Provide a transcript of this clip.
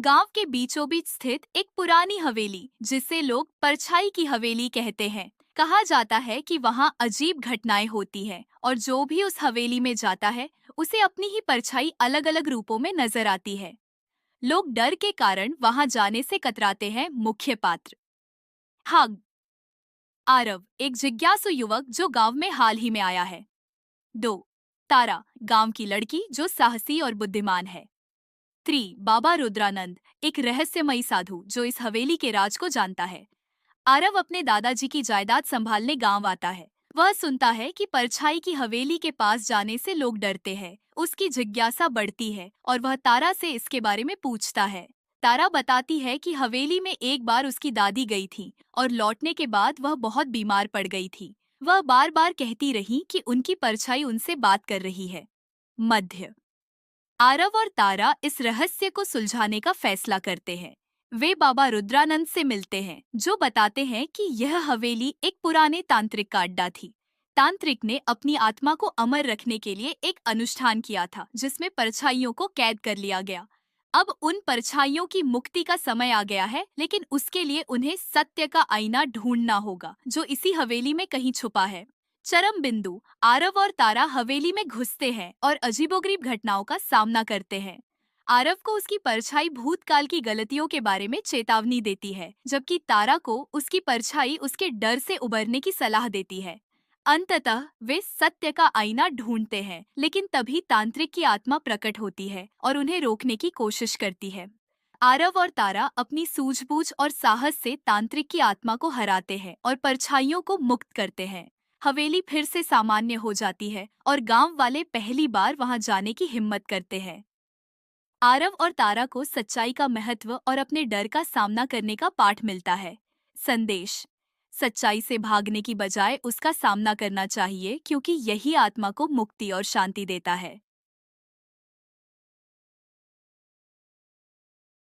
गांव के बीचों बीच स्थित एक पुरानी हवेली जिसे लोग परछाई की हवेली कहते हैं। कहा जाता है कि वहां अजीब घटनाएं होती हैं और जो भी उस हवेली में जाता है उसे अपनी ही परछाई अलग अलग रूपों में नजर आती है। लोग डर के कारण वहां जाने से कतराते हैं। मुख्य पात्र हग आरव, एक जिज्ञासु युवक जो गांव में हाल ही में आया है। 2. तारा, गांव की लड़की जो साहसी और बुद्धिमान है। 3. बाबा रुद्रानंद, एक रहस्यमयी साधु जो इस हवेली के राज को जानता है। आरव अपने दादाजी की जायदाद संभालने गांव आता है। वह सुनता है कि परछाई की हवेली के पास जाने से लोग डरते हैं। उसकी जिज्ञासा बढ़ती है और वह तारा से इसके बारे में पूछता है। तारा बताती है कि हवेली में एक बार उसकी दादी गई थी और लौटने के बाद वह बहुत बीमार पड़ गई थी। वह बार बार कहती रही कि उनकी परछाई उनसे बात कर रही है। मध्य आरव और तारा इस रहस्य को सुलझाने का फैसला करते हैं। वे बाबा रुद्रानंद से मिलते हैं जो बताते हैं कि यह हवेली एक पुराने तांत्रिक का अड्डा थी। तांत्रिक ने अपनी आत्मा को अमर रखने के लिए एक अनुष्ठान किया था जिसमें परछाइयों को कैद कर लिया गया। अब उन परछाइयों की मुक्ति का समय आ गया है, लेकिन उसके लिए उन्हें सत्य का आईना ढूंढना होगा जो इसी हवेली में कहीं छुपा है। चरम बिंदु, आरव और तारा हवेली में घुसते हैं और अजीबोगरीब घटनाओं का सामना करते हैं। आरव को उसकी परछाई भूतकाल की गलतियों के बारे में चेतावनी देती है, जबकि तारा को उसकी परछाई उसके डर से उबरने की सलाह देती है। अंततः वे सत्य का आईना ढूंढते हैं, लेकिन तभी तांत्रिक की आत्मा प्रकट होती है और उन्हें रोकने की कोशिश करती है। आरव और तारा अपनी सूझबूझ और साहस से तांत्रिक की आत्मा को हराते हैं और परछाइयों को मुक्त करते हैं। हवेली फिर से सामान्य हो जाती है और गांव वाले पहली बार वहां जाने की हिम्मत करते हैं। आरव और तारा को सच्चाई का महत्व और अपने डर का सामना करने का पाठ मिलता है। संदेश: सच्चाई से भागने की बजाय उसका सामना करना चाहिए, क्योंकि यही आत्मा को मुक्ति और शांति देता है।